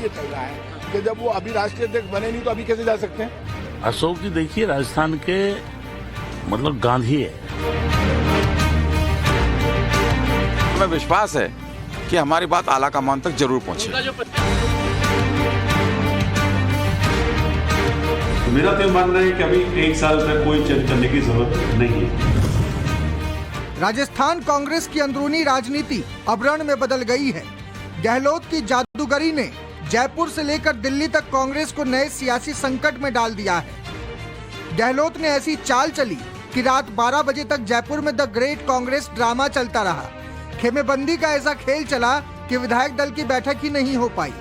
ये चल रहा है कि जब वो अभी राष्ट्रीय अध्यक्ष बने नहीं तो अभी कैसे जा सकते हैं? अशोक जी देखिए राजस्थान के मतलब गांधी है। हमें विश्वास है कि हमारी बात आला कमान तक जरूर पहुंचे। मेरा तो मानना है कि अभी 1 साल तक कोई चेंज करने की जरूरत नहीं है। राजस्थान कांग्रेस की अंदरूनी राजनीति अब रण में बदल गई है। गहलोत की जादूगरी ने जयपुर से लेकर दिल्ली तक कांग्रेस को नए सियासी संकट में डाल दिया है। गहलोत ने ऐसी चाल चली कि रात 12 बजे तक जयपुर में द ग्रेट कांग्रेस ड्रामा चलता रहा। खेमेबंदी का ऐसा खेल चला कि विधायक दल की बैठक ही नहीं हो पाई।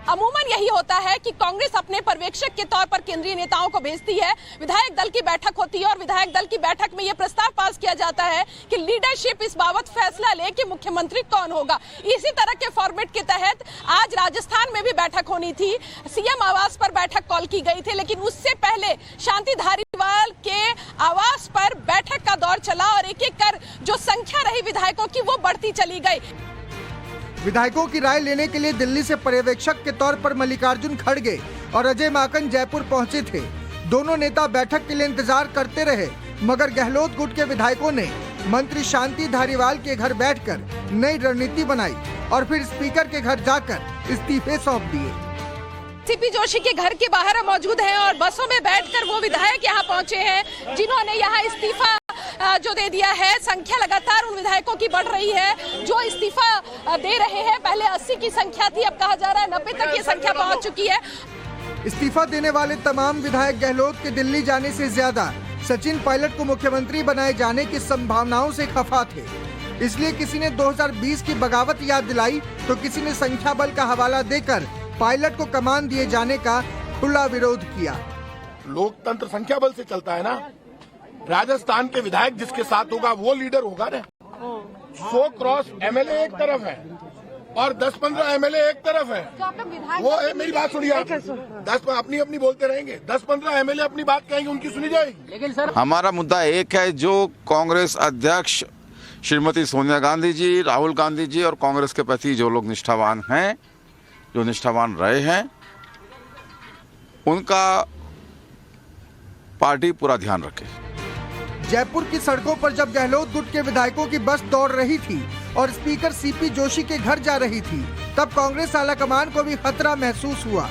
अमूमन यही होता है कि कांग्रेस अपने पर्यवेक्षक के तौर पर केंद्रीय नेताओं को भेजती है, विधायक दल की बैठक होती है और विधायक दल की बैठक में यह प्रस्ताव पास किया जाता है कि लीडरशिप इस बाबत फैसला ले कि मुख्यमंत्री कौन होगा। इसी तरह के फॉर्मेट के तहत आज राजस्थान में भी बैठक होनी थी, सीएम आवास पर बैठक कॉल की गई थी, लेकिन उससे पहले शांति धारीवाल के आवास पर बैठक का दौर चला और एक एक कर जो संख्या रही विधायकों की वो बढ़ती चली गई। विधायकों की राय लेने के लिए दिल्ली से पर्यवेक्षक के तौर पर मल्लिकार्जुन खड़गे और अजय माकन जयपुर पहुंचे थे। दोनों नेता बैठक के लिए इंतजार करते रहे, मगर गहलोत गुट के विधायकों ने मंत्री शांति धारीवाल के घर बैठकर नई रणनीति बनाई और फिर स्पीकर के घर जाकर इस्तीफे सौंप दिए। सीपी जोशी के घर के बाहर मौजूद हैं और बसों में बैठकर वो विधायक यहाँ पहुंचे हैं जिन्होंने यहाँ इस्तीफा जो दे दिया है। संख्या लगातार उन विधायकों की बढ़ रही है जो इस्तीफा दे रहे हैं। पहले 80 की संख्या थी, अब कहा जा रहा है 90 तक ये संख्या पहुंच चुकी है। इस्तीफा देने वाले तमाम विधायक गहलोत के दिल्ली जाने से ज्यादा सचिन पायलट को मुख्यमंत्री बनाए जाने की संभावनाओं से खफा थे। इसलिए किसी ने 2020 की बगावत याद दिलाई तो किसी ने संख्या बल का हवाला देकर पायलट को कमान दिए जाने का खुला विरोध किया। लोकतंत्र संख्या बल से चलता है ना। राजस्थान के विधायक जिसके साथ होगा वो लीडर होगा ना। 100 क्रॉस एमएलए एक तरफ है और 10-15 एमएलए एक तरफ है। वो मेरी बात सुनिए, 10 अपनी अपनी बोलते रहेंगे, 10-15 एमएलए अपनी बात कहेंगे, उनकी सुनी जाएगी। लेकिन सर हमारा मुद्दा एक है, जो कांग्रेस अध्यक्ष श्रीमती सोनिया गांधी जी, राहुल गांधी जी और कांग्रेस के प्रति जो लोग निष्ठावान हैं, जो निष्ठावान रहे हैं, उनका पार्टी पूरा ध्यान रखे। जयपुर की सड़कों पर जब गहलोत गुट के विधायकों की बस दौड़ रही थी और स्पीकर सीपी जोशी के घर जा रही थी, तब कांग्रेस आलाकमान को भी खतरा महसूस हुआ।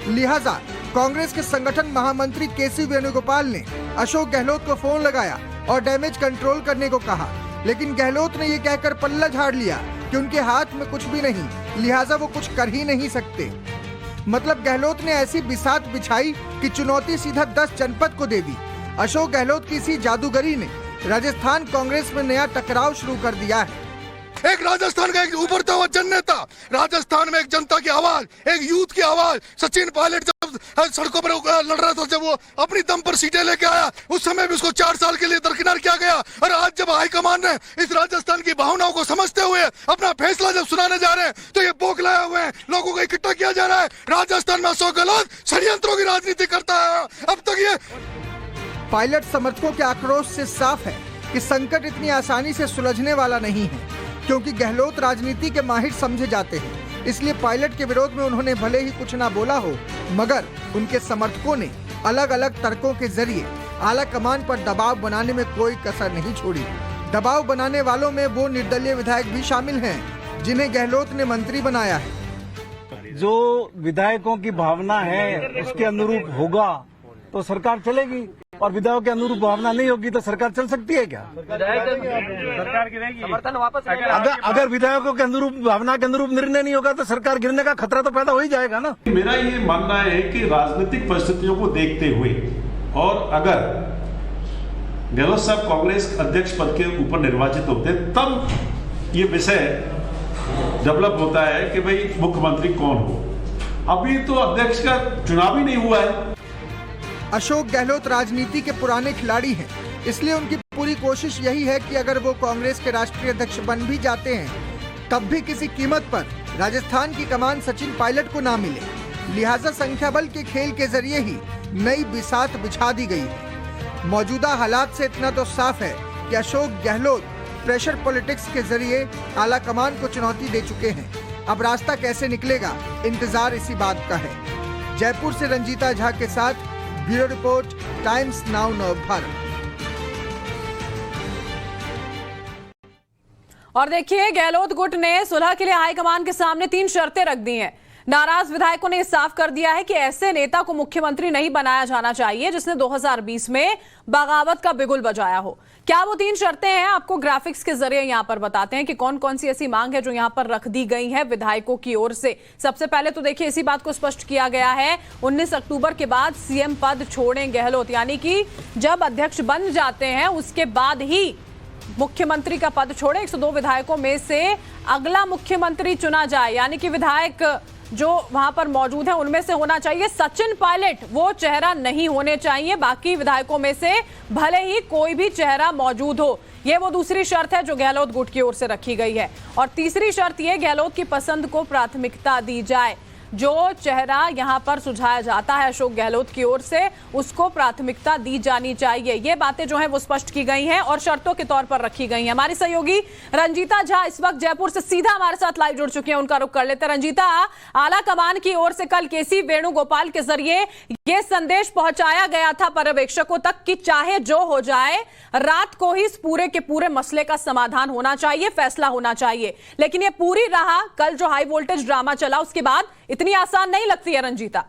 लिहाजा कांग्रेस के संगठन महामंत्री केसी वेणुगोपाल ने अशोक गहलोत को फोन लगाया और डैमेज कंट्रोल करने को कहा, लेकिन गहलोत ने ये कहकर पल्ला झाड़ लिया कि उनके हाथ में कुछ भी नहीं, लिहाजा वो कुछ कर ही नहीं सकते। मतलब गहलोत ने ऐसी बिसात बिछाई कि चुनौती सीधा 10 जनपद को दे दी। अशोक गहलोत की इसी जादूगरी ने राजस्थान कांग्रेस में नया टकराव शुरू कर दिया है। एक राजस्थान का एक उभरता हुआ जननेता, राजस्थान में एक जनता की आवाज, एक यूथ की आवाज। सचिन पायलट जब सड़कों पर लड़ रहा था, जब वो अपनी दम पर सीटें लेके आया, उस समय भी उसको 4 साल के लिए दरकिनार किया गया। और आज जब हाईकमान ने इस राजस्थान की भावनाओं को समझते हुए अपना फैसला जब सुनाने जा रहे हैं, तो ये बौखलाए हुए हैं लोगों को इकट्ठा किया जा रहा है। राजस्थान में अशोक गहलोत षड्यंत्रों की राजनीति करता है। अब तक ये पायलट समर्थकों के आक्रोश से साफ है कि संकट इतनी आसानी से सुलझने वाला नहीं है, क्योंकि गहलोत राजनीति के माहिर समझे जाते हैं। इसलिए पायलट के विरोध में उन्होंने भले ही कुछ ना बोला हो, मगर उनके समर्थकों ने अलग अलग तर्कों के जरिए आला कमान पर दबाव बनाने में कोई कसर नहीं छोड़ी। दबाव बनाने वालों में वो निर्दलीय विधायक भी शामिल हैं जिन्हें गहलोत ने मंत्री बनाया है। जो विधायकों की भावना है उसके अनुरूप होगा तो सरकार चलेगी, और विधायकों के अनुरूप भावना नहीं होगी तो सरकार चल सकती है क्या? सरकार गिरेगी, समर्थन वापस। अगर विधायकों के अनुरूप भावना के अनुरूप निर्णय नहीं होगा तो सरकार गिरने का खतरा तो पैदा हो ही जाएगा ना। मेरा ये मानना है कि राजनीतिक परिस्थितियों को देखते हुए, और अगर गहलोत साहब कांग्रेस अध्यक्ष पद के ऊपर निर्वाचित होते, तब ये विषय डेवलप होता है कि भाई मुख्यमंत्री कौन हो। अभी तो अध्यक्ष का चुनाव ही नहीं हुआ है। अशोक गहलोत राजनीति के पुराने खिलाड़ी हैं, इसलिए उनकी पूरी कोशिश यही है कि अगर वो कांग्रेस के राष्ट्रीय अध्यक्ष बन भी जाते हैं, तब भी किसी कीमत पर राजस्थान की कमान सचिन पायलट को ना मिले। लिहाजा संख्या बल के खेल के जरिए ही नई बिसात बिछा दी गई है। मौजूदा हालात से इतना तो साफ है कि अशोक गहलोत प्रेशर पॉलिटिक्स के जरिए आला कमान को चुनौती दे चुके हैं। अब रास्ता कैसे निकलेगा, इंतजार इसी बात का है। जयपुर से रंजीता झा के साथ bureau report, times now Navbharat. और देखिए, गहलोत गुट ने सुलह के लिए हाईकमान के सामने 3 शर्तें रख दी हैं। नाराज विधायकों ने साफ कर दिया है कि ऐसे नेता को मुख्यमंत्री नहीं बनाया जाना चाहिए जिसने 2020 में बगावत का बिगुल बजाया हो। क्या वो 3 शर्तें हैं, आपको ग्राफिक्स के जरिए यहां पर बताते हैं कि कौन कौन सी ऐसी मांग है जो यहां पर रख दी गई है विधायकों की ओर से। सबसे पहले तो देखिए, इसी बात को स्पष्ट किया गया है, 19 अक्टूबर के बाद सीएम पद छोड़ें गहलोत, यानी कि जब अध्यक्ष बन जाते हैं उसके बाद ही मुख्यमंत्री का पद छोड़े। 102 विधायकों में से अगला मुख्यमंत्री चुना जाए, यानी कि विधायक जो वहां पर मौजूद है उनमें से होना चाहिए सचिन पायलट, वो चेहरा नहीं होने चाहिए। बाकी विधायकों में से भले ही कोई भी चेहरा मौजूद हो, ये वो दूसरी शर्त है जो गहलोत गुट की ओर से रखी गई है। और तीसरी शर्त ये, गहलोत की पसंद को प्राथमिकता दी जाए। जो चेहरा यहां पर सुझाया जाता है अशोक गहलोत की ओर से, उसको प्राथमिकता दी जानी चाहिए। ये बातें जो हैं वो स्पष्ट की गई हैं और शर्तों के तौर पर रखी गई हैं। हमारी सहयोगी रंजीता झा इस वक्त जयपुर से सीधा हमारे साथ लाइव जुड़ चुकी हैं, उनका रुख कर लेते हैं। रंजीता, आला कमान की ओर से कल केसी वेणुगोपाल के जरिए ये संदेश पहुंचाया गया था पर्यवेक्षकों तक कि चाहे जो हो जाए, रात को ही इस पूरे के पूरे मसले का समाधान होना चाहिए, फैसला होना चाहिए। लेकिन ये पूरी राह कल जो हाई वोल्टेज ड्रामा चला उसके बाद इतनी आसान नहीं लगती है रंजीता।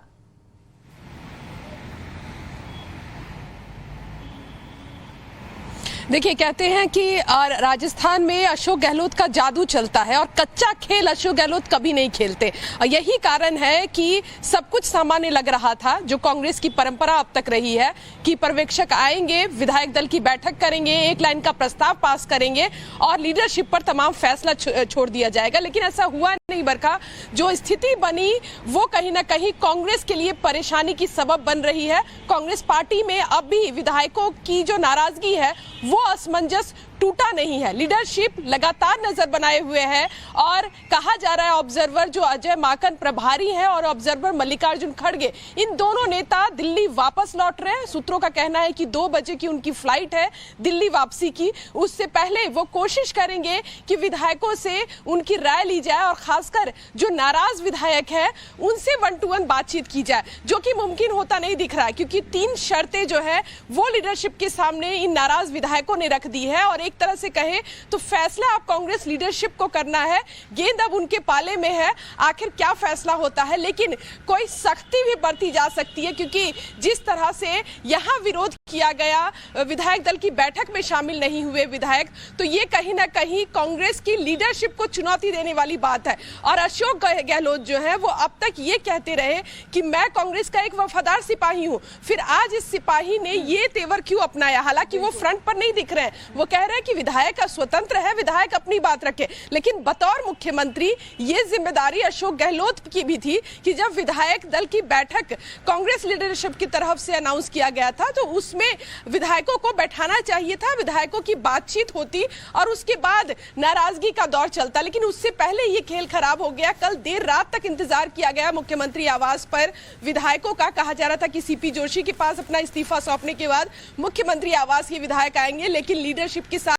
देखिए, कहते हैं कि राजस्थान में अशोक गहलोत का जादू चलता है और कच्चा खेल अशोक गहलोत कभी नहीं खेलते। यही कारण है कि सब कुछ सामान्य लग रहा था, जो कांग्रेस की परंपरा अब तक रही है कि पर्यवेक्षक आएंगे, विधायक दल की बैठक करेंगे, एक लाइन का प्रस्ताव पास करेंगे और लीडरशिप पर तमाम फैसला छोड़ दिया जाएगा। लेकिन ऐसा हुआ नहीं। बरखा जो स्थिति बनी वो कहीं ना कहीं कांग्रेस के लिए परेशानी की सबब बन रही है। कांग्रेस पार्टी में अब भी विधायकों की जो नाराजगी है वो असमंजस टूटा नहीं है। लीडरशिप लगातार नजर बनाए हुए है और कहा जा रहा है, ऑब्जर्वर जो अजय माकन प्रभारी हैं और ऑब्जर्वर मल्लिकार्जुन खड़गे, इन दोनों नेता दिल्ली वापस लौट रहे हैं। सूत्रों का कहना है कि 2 बजे की उनकी फ्लाइट है दिल्ली वापसी की। उससे पहले वो कोशिश करेंगे कि विधायकों से उनकी राय ली जाए और खासकर जो नाराज विधायक है उनसे 1-to-1 बातचीत की जाए, जो कि मुमकिन होता नहीं दिख रहा है, क्योंकि 3 शर्तें जो है वो लीडरशिप के सामने इन नाराज विधायकों ने रख दी है। और एक तरह से कहे तो फैसला अब कांग्रेस लीडरशिप को करना है, गेंद अब उनके पाले में है, आखिर क्या फैसला होता है। लेकिन कोई सख्ती भी बरती जा सकती है, क्योंकि जिस तरह से यहां विरोध किया गया, विधायक दल की बैठक में शामिल नहीं हुए विधायक, तो ये कहीं ना कहीं कांग्रेस की लीडरशिप को चुनौती देने वाली बात है। और अशोक गहलोत जो है वो अब तक ये कहते रहे कि मैं कांग्रेस का एक वफादार सिपाही हूं, फिर आज इस सिपाही ने ये तेवर क्यों अपनाया। हालांकि वो फ्रंट पर नहीं दिख रहे हैं, वो कह रहे हैं कि विधायक स्वतंत्र है, विधायक अपनी बात रखे। लेकिन बतौर मुख्यमंत्री ये जिम्मेदारी अशोक गहलोत की भी थी कि जब विधायक दल की बैठक कांग्रेस लीडरशिप की तरफ से अनाउंस किया गया था तो उसमें विधायकों को बैठाना चाहिए था, विधायकों की बातचीत होती और उसके बाद नाराजगी का दौर चलता। लेकिन उससे पहले ये खेल खराब हो गया। कल देर रात तक इंतजार किया गया मुख्यमंत्री आवास पर विधायकों का। कहा जा रहा था कि सीपी जोशी के पास अपना इस्तीफा सौंपने के बाद मुख्यमंत्री आवास ये विधायक आएंगे, लेकिन लीडरशिप के साथ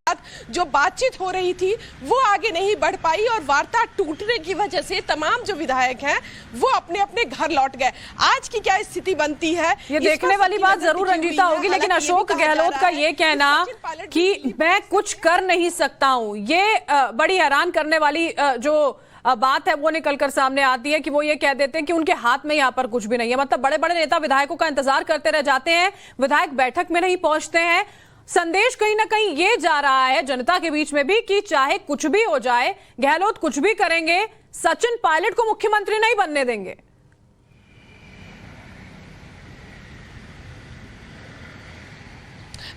जो बातचीत हो रही थी वो आगे नहीं बढ़ पाई और वार्ता टूटने की वजह से तमाम जो विधायक हैं वो अपने अपने घर लौट गए। आज की क्या स्थिति बनती है ये देखने वाली बात जरूर रंजीता होगी। लेकिन अशोक गहलोत का ये कहना कि मैं कुछ कर नहीं सकता हूं, ये बड़ी हैरान करने वाली जो बात है वो निकल कर सामने आती है कि वो ये कह देते हैं कि उनके हाथ में यहाँ पर कुछ भी नहीं है। मतलब बड़े बड़े नेता विधायकों का इंतजार करते रह जाते हैं, विधायक बैठक में नहीं पहुंचते हैं। संदेश कहीं ना कहीं ये जा रहा है जनता के बीच में भी कि चाहे कुछ भी हो जाए, गहलोत कुछ भी करेंगे, सचिन पायलट को मुख्यमंत्री नहीं बनने देंगे।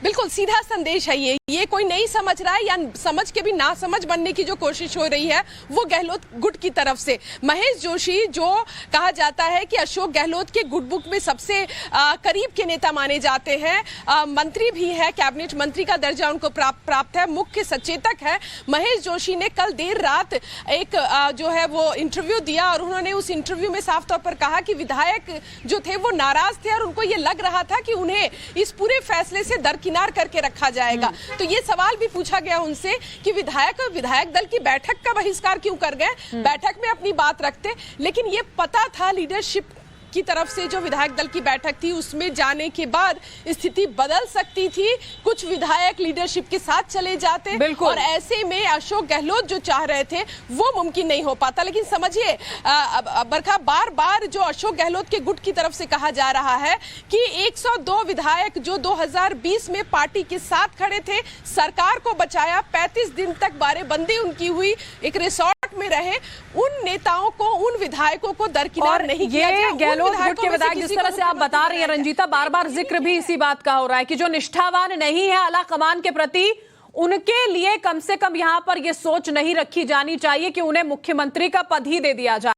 बिल्कुल सीधा संदेश है ये कोई नहीं समझ रहा है या समझ के भी ना समझ बनने की जो कोशिश हो रही है वो गहलोत गुट की तरफ से। महेश जोशी जो कहा जाता है कि अशोक गहलोत के गुट बुक में सबसे करीब के नेता माने जाते हैं, मंत्री भी है, कैबिनेट मंत्री का दर्जा उनको प्राप्त है, मुख्य सचेतक है। महेश जोशी ने कल देर रात एक जो है वो इंटरव्यू दिया और उन्होंने उस इंटरव्यू में साफ तौर पर कहा कि विधायक जो थे वो नाराज थे और उनको ये लग रहा था कि उन्हें इस पूरे फैसले से दरकिनार करके रखा जाएगा। तो ये सवाल भी पूछा गया उनसे कि विधायक दल की बैठक का बहिष्कार क्यों कर गए, बैठक में अपनी बात रखते। लेकिन ये पता था लीडरशिप की तरफ से जो विधायक दल की बैठक थी उसमें जाने के बाद स्थिति बदल सकती थी, कुछ विधायक लीडरशिप के साथ चले जाते और ऐसे में अशोक गहलोत जो चाह रहे थे वो मुमकिन नहीं हो पाता। लेकिन समझिए बरखा, बार बार जो अशोक गहलोत के गुट की तरफ से कहा जा रहा है कि 102 विधायक जो 2020 में पार्टी के साथ खड़े थे, सरकार को बचाया, 35 दिन तक बारेबंदी उनकी हुई, एक रिसोर्ट में रहे, उन नेताओं को, उन विधायकों को दरकिनार नहीं किया जाए। गुट के विधायक, जिस तरह से आप बता रही हैं रंजीता, बार बार जिक्र भी इसी बात का हो रहा है कि जो निष्ठावान नहीं है आला कमान के प्रति, उनके लिए कम से कम यहां पर यह सोच नहीं रखी जानी चाहिए कि उन्हें मुख्यमंत्री का पद ही दे दिया जाए।